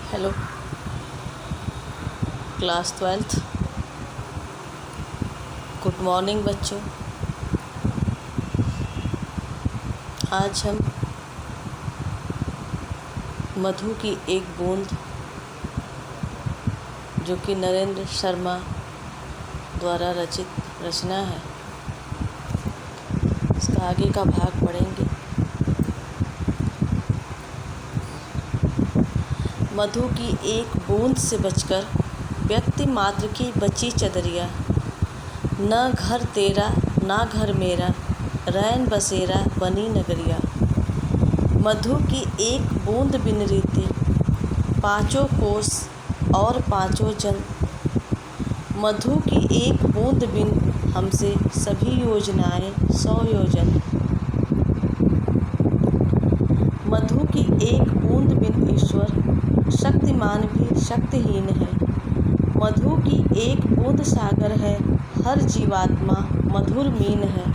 Hello class 12th। Good morning बच्चों। आज हम मधु की एक बूंद जो कि नरेंद्र शर्मा द्वारा रचित रचना है, इसका आगे का भाग पढ़ेंगे। मधु की एक बूंद से बचकर व्यक्ति मात्र की बची चदरिया, न घर तेरा ना घर मेरा, रैन बसेरा बनी नगरिया। मधु की एक बूंद बिन रीते पाँचों कोस और पाँचों जन। मधु की एक बूंद बिन हमसे सभी योजनाएं 100 योजन। मधु की एक बूंद बिन ईश्वर शक्तिमान भी शक्तिहीन है। मधु की एक बूंद सागर है, हर जीवात्मा मधुर मीन है।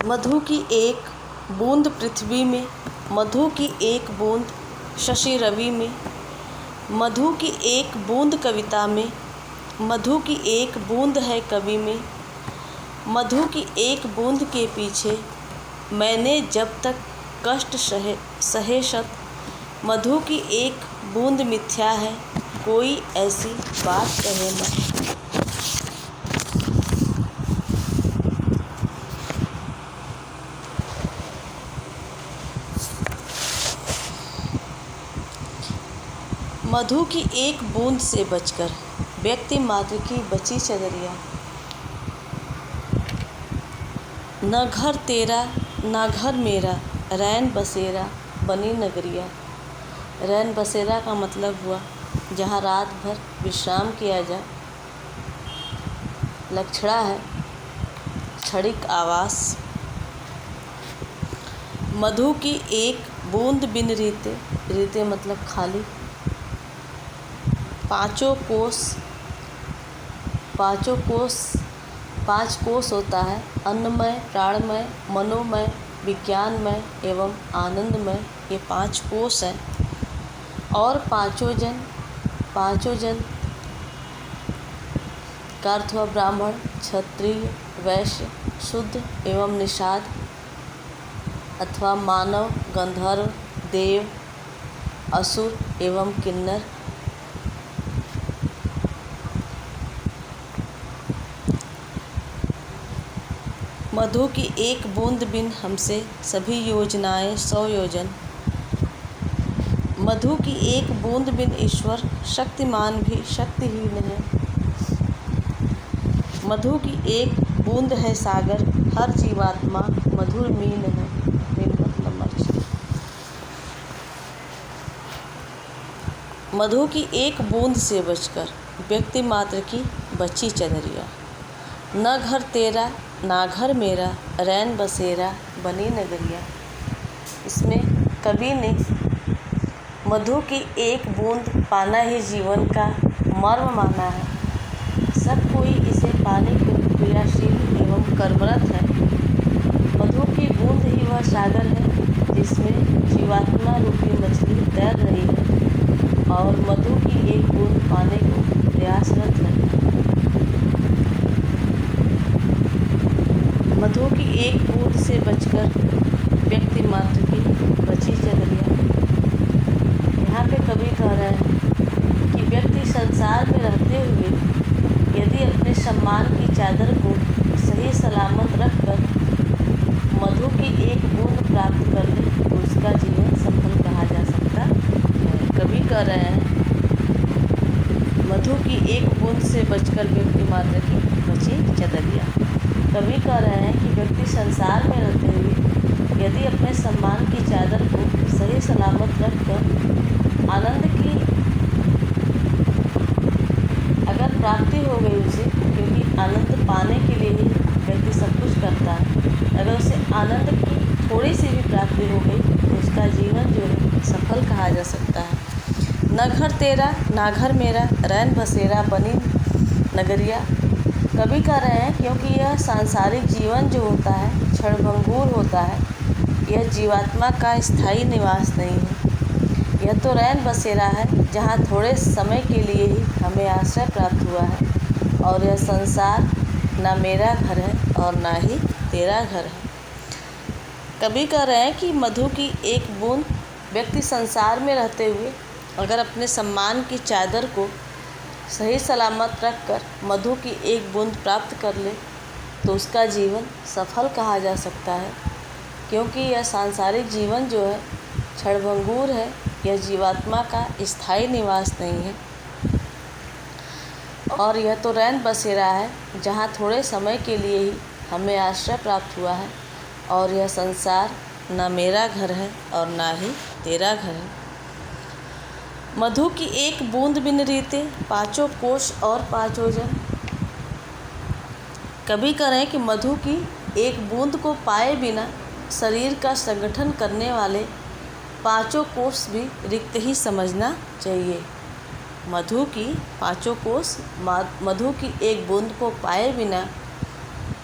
मधु की एक बूंद पृथ्वी में, मधु की एक बूंद शशि रवि में, मधु की एक बूंद कविता में, मधु की एक बूंद है कवि में। मधु की एक बूंद के पीछे मैंने जब तक कष्ट सहे शत। मधु की एक बूंद मिथ्या है, कोई ऐसी बात कहे मत। मधु की एक बूंद से बचकर व्यक्ति मात्र की बची चदरिया, न घर तेरा ना घर मेरा, रैन बसेरा बनी नगरिया। रैन बसेरा का मतलब हुआ जहाँ रात भर विश्राम किया जाए। लक्षणा है क्षणिक आवास। मधु की एक बूंद बिन रीते, रीते मतलब खाली। पाँचों कोष 5 कोष होता है, अन्नमय, प्राणमय, मनोमय, विज्ञानमय एवं आनंदमय। ये 5 कोष हैं। और पाँचों जन का अर्थ हुआ ब्राह्मण, क्षत्रिय, वैश्य, शुद्ध एवं निषाद अथवा मानव, गंधर्व, देव, असुर एवं किन्नर। मधु की एक बूंद बिन हमसे सभी योजनाएं 100 योजन। मधु की एक बूंद बिन ईश्वर शक्तिमान भी शक्तिहीन है। मधु की एक बूंद है सागर, हर जीवात्मा मधुर मीन है। मीन मतलब मछली। मधु की एक बूंद से बचकर व्यक्ति मात्र की बची चदरिया, न घर तेरा ना घर मेरा, रैन बसेरा बनी नगरिया। इसमें कवि ने मधु की एक बूंद पाना ही जीवन का मर्म माना है। सब कोई इसे पाने के क्रियाशील एवं कर्मरत है। मधु की बूंद ही वह सागर है जिसमें जीवात्मा रूपी मछली तैर रही है और मधु की एक बूंद पाने को प्रयासरत है। मधु की एक बूंद से बचकर व्यक्ति मात्र की बची चदरिया। यहाँ पे कवि कह रहे हैं कि व्यक्ति संसार में रहते हुए यदि अपने सम्मान की चादर को सही सलामत रखकर मधु की एक बूंद प्राप्त कर ले तो उसका जीवन सफल कहा जा सकता है। कवि कह रहे हैं मधु की एक बूंद से बचकर व्यक्ति मात्र की बची चदरिया। कवि कह रहे हैं कि व्यक्ति संसार में रहते हुए यदि अपने सम्मान की चादर को सही सलामत रखकर आनंद की अगर प्राप्ति हो गई उसे, क्योंकि आनंद पाने के लिए ही व्यक्ति सब कुछ करता है, अगर उसे आनंद की थोड़ी सी भी प्राप्ति हो गई तो उसका जीवन जो है सफल कहा जा सकता है। न घर तेरा ना घर मेरा, रैन बसेरा बनी नगरिया। कवि कह रहे हैं क्योंकि यह सांसारिक जीवन जो होता है क्षणभंगुर होता है, यह जीवात्मा का स्थायी निवास नहीं है। यह तो रैन बसेरा है जहाँ थोड़े समय के लिए ही हमें आश्रय प्राप्त हुआ है, और यह संसार ना मेरा घर है और ना ही तेरा घर है। कवि कह रहे हैं कि मधु की एक बूंद, व्यक्ति संसार में रहते हुए अगर अपने सम्मान की चादर को सही सलामत रखकर मधु की एक बूंद प्राप्त कर ले तो उसका जीवन सफल कहा जा सकता है, क्योंकि यह सांसारिक जीवन जो है क्षणभंगुर है, यह जीवात्मा का स्थायी निवास नहीं है। और यह तो रैन बसेरा है जहाँ थोड़े समय के लिए ही हमें आश्रय प्राप्त हुआ है, और यह संसार ना मेरा घर है और ना ही तेरा घर है। मधु की एक बूंद बिन रीते, पाँचों कोश और पाँचों जन। कवि कह रहे हैं कि मधु की एक बूंद को पाए बिना शरीर का संगठन करने वाले पाँचों कोश भी रिक्त ही समझना चाहिए। मधु की पाँचों कोश, मधु की एक बूंद को पाए बिना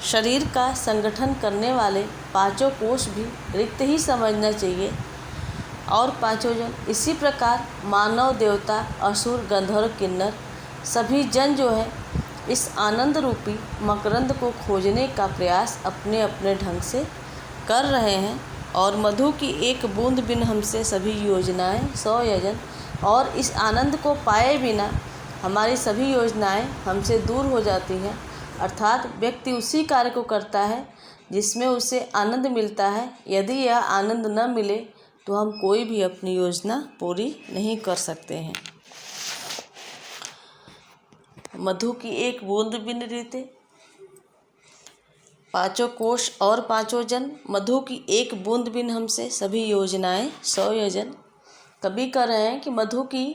शरीर का संगठन करने वाले पाँचों कोश भी रिक्त ही समझना चाहिए। और पाँचों जन, इसी प्रकार मानव, देवता, असुर, गंधर्व, किन्नर सभी जन जो है इस आनंद रूपी मकरंद को खोजने का प्रयास अपने अपने ढंग से कर रहे हैं। और मधु की एक बूंद बिन हमसे सभी योजनाएं 100 यजन, और इस आनंद को पाए बिना हमारी सभी योजनाएं हमसे दूर हो जाती हैं। अर्थात व्यक्ति उसी कार्य को करता है जिसमें उसे आनंद मिलता है। यदि यह आनंद न मिले तो हम कोई भी अपनी योजना पूरी नहीं कर सकते हैं। मधु की एक बूंद बिन रीते, पाँचों कोश और पाँचों जन, मधु की एक बूंद बिन हमसे सभी योजनाएं 100 यजन। कवि कह रहे हैं कि मधु की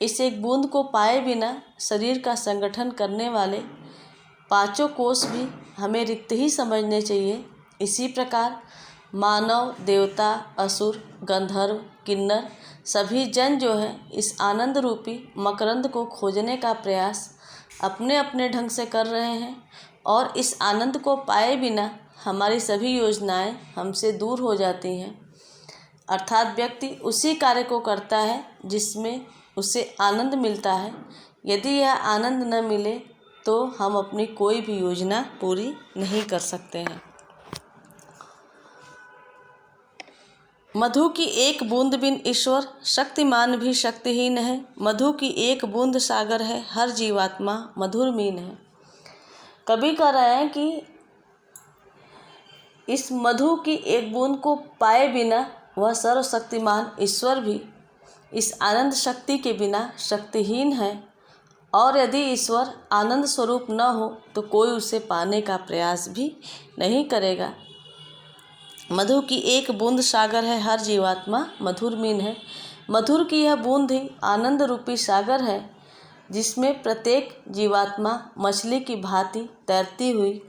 इस एक बूंद को पाए बिना शरीर का संगठन करने वाले पाँचों कोश भी हमें रिक्त ही समझने चाहिए। इसी प्रकार मानव, देवता, असुर, गंधर्व, किन्नर सभी जन जो हैं इस आनंद रूपी मकरंद को खोजने का प्रयास अपने अपने ढंग से कर रहे हैं, और इस आनंद को पाए बिना हमारी सभी योजनाएं हमसे दूर हो जाती हैं। अर्थात व्यक्ति उसी कार्य को करता है जिसमें उसे आनंद मिलता है। यदि यह आनंद न मिले तो हम अपनी कोई भी योजना पूरी नहीं कर सकते हैं। मधु की एक बूंद बिन ईश्वर, शक्तिमान भी शक्तिहीन है। मधु की एक बूंद सागर है, हर जीवात्मा मधुर मीन है। कवि कह रहे हैं कि इस मधु की एक बूंद को पाए बिना वह सर्वशक्तिमान ईश्वर भी इस आनंद शक्ति के बिना शक्तिहीन है, और यदि ईश्वर आनंद स्वरूप न हो तो कोई उसे पाने का प्रयास भी नहीं करेगा। मधु की एक बूंद सागर है, हर जीवात्मा मधुर मीन है। मधुर की यह बूंद ही आनंद रूपी सागर है जिसमें प्रत्येक जीवात्मा मछली की भांति तैरती हुई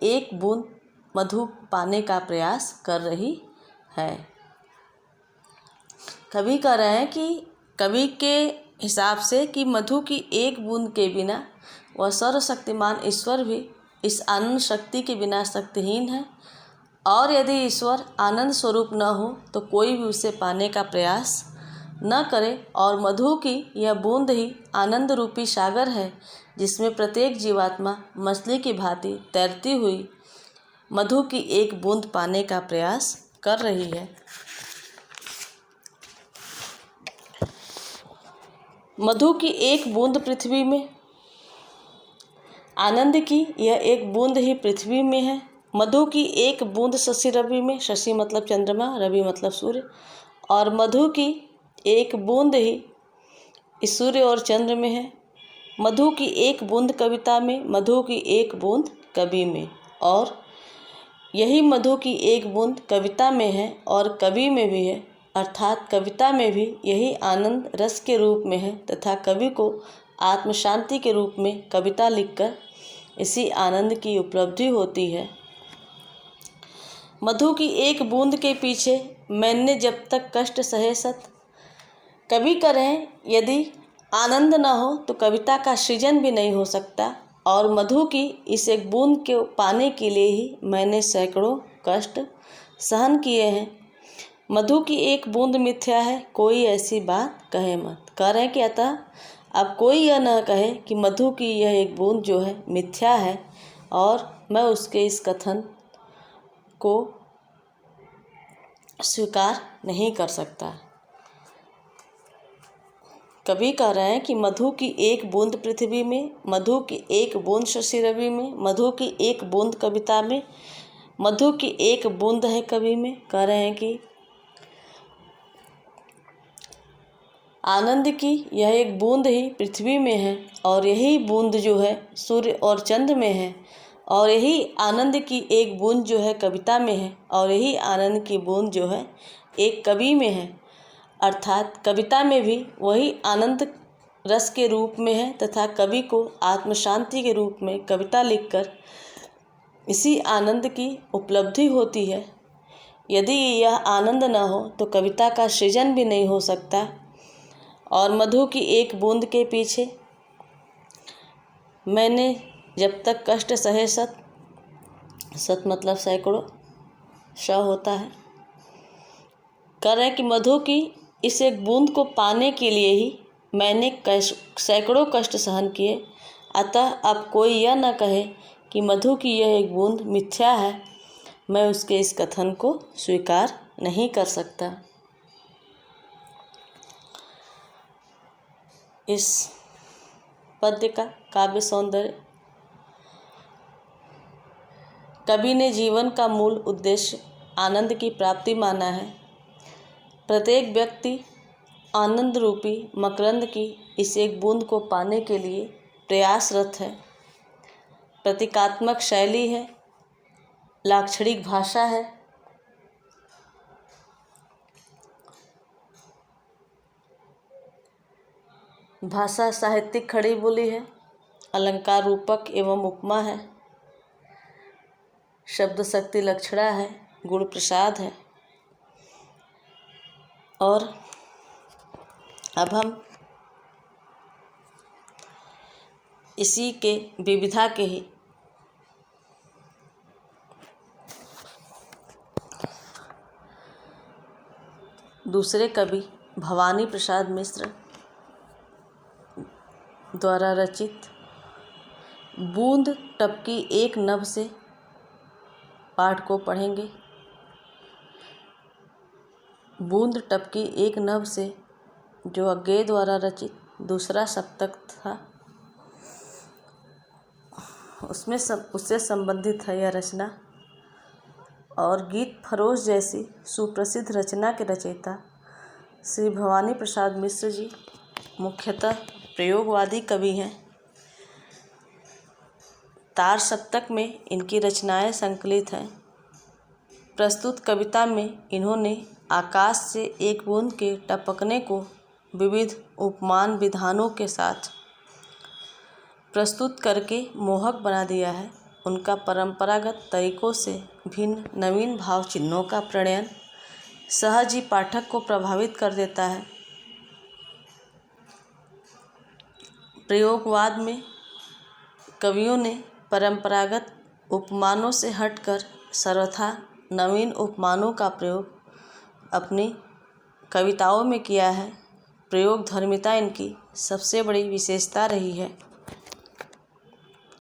एक बूंद मधु पाने का प्रयास कर रही है। कवि कह रहे हैं कि कवि के हिसाब से कि मधु की एक बूंद के बिना वह सर्वशक्तिमान ईश्वर भी इस आनंद शक्ति के बिना शक्तिहीन है, और यदि ईश्वर आनंद स्वरूप न हो तो कोई भी उसे पाने का प्रयास न करे। और मधु की यह बूंद ही आनंद रूपी सागर है जिसमें प्रत्येक जीवात्मा मछली की भांति तैरती हुई मधु की एक बूंद पाने का प्रयास कर रही है। मधु की एक बूंद पृथ्वी में, आनंद की यह एक बूंद ही पृथ्वी में है। मधु की एक बूंद शशि रवि में, शशि मतलब चंद्रमा, रवि मतलब सूर्य, और मधु की एक बूंद ही सूर्य और चंद्र में है। मधु की एक बूंद कविता में, मधु की एक बूंद कवि में, और यही मधु की एक बूंद कविता में है और कवि में भी है। अर्थात कविता में भी यही आनंद रस के रूप में है तथा कवि को आत्म शांति के रूप में कविता लिखकर इसी आनंद की उपलब्धि होती है। मधु की एक बूंद के पीछे मैंने जब तक कष्ट सहे सत, कवि करें यदि आनंद न हो तो कविता का सृजन भी नहीं हो सकता। और मधु की इस एक बूंद को पाने के लिए ही मैंने सैकड़ों कष्ट सहन किए हैं। मधु की एक बूंद मिथ्या है, कोई ऐसी बात कहे मत। कह रहे हैं कि अतः अब कोई यह न कहे कि मधु की यह एक बूंद जो है मिथ्या है, और मैं उसके इस कथन को स्वीकार नहीं कर सकता। कवि कह रहे हैं कि मधु की एक बूंद पृथ्वी में, मधु की एक बूंद शशि रवि में, मधु की एक बूंद कविता में, मधु की एक बूंद है कवि में। कह रहे हैं कि आनंद की यह एक बूंद ही पृथ्वी में है, और यही बूंद जो है सूर्य और चंद्र में है, और यही आनंद की एक बूंद जो है कविता में है, और यही आनंद की बूंद जो है एक कवि में है। अर्थात कविता में भी वही आनंद रस के रूप में है, तथा कवि को आत्मशांति के रूप में कविता लिखकर इसी आनंद की उपलब्धि होती है। यदि यह आनंद न हो तो कविता का सृजन भी नहीं हो सकता। और मधु की एक बूंद के पीछे मैंने जब तक कष्ट सहे सत मतलब सैकड़ों, श होता है। कह रहे हैं कि मधु की इस एक बूंद को पाने के लिए ही मैंने सैकड़ों कष्ट सहन किए। अतः अब कोई यह न कहे कि मधु की यह एक बूंद मिथ्या है, मैं उसके इस कथन को स्वीकार नहीं कर सकता। इस पद्य का काव्य सौंदर्य। कवि ने जीवन का मूल उद्देश्य आनंद की प्राप्ति माना है। प्रत्येक व्यक्ति आनंद रूपी मकरंद की इस एक बूंद को पाने के लिए प्रयासरत है। प्रतीकात्मक शैली है, लाक्षणिक भाषा है, भाषा साहित्यिक खड़ी बोली है, अलंकार रूपक एवं उपमा है, शब्द शक्ति लक्षणा है, गुण प्रसाद है। और अब हम इसी के विविधा के ही दूसरे कवि भवानी प्रसाद मिश्र द्वारा रचित बूंद टपकी एक नभ से पाठ को पढ़ेंगे। बूंद टपकी एक नभ से जो अज्ञेय द्वारा रचित दूसरा सप्तक था, उससे संबंधित है यह रचना। और गीत फरोश जैसी सुप्रसिद्ध रचना के रचयिता श्री भवानी प्रसाद मिश्र जी मुख्यतः प्रयोगवादी कवि हैं। तार सप्तक में इनकी रचनाएं संकलित हैं। प्रस्तुत कविता में इन्होंने आकाश से एक बूंद के टपकने को विविध उपमान विधानों के साथ प्रस्तुत करके मोहक बना दिया है। उनका परंपरागत तरीकों से भिन्न नवीन भाव चिन्हों का प्रणयन सहज ही पाठक को प्रभावित कर देता है। प्रयोगवाद में कवियों ने परंपरागत उपमानों से हटकर सर्वथा नवीन उपमानों का प्रयोग अपनी कविताओं में किया है। प्रयोग धर्मिता इनकी सबसे बड़ी विशेषता रही है।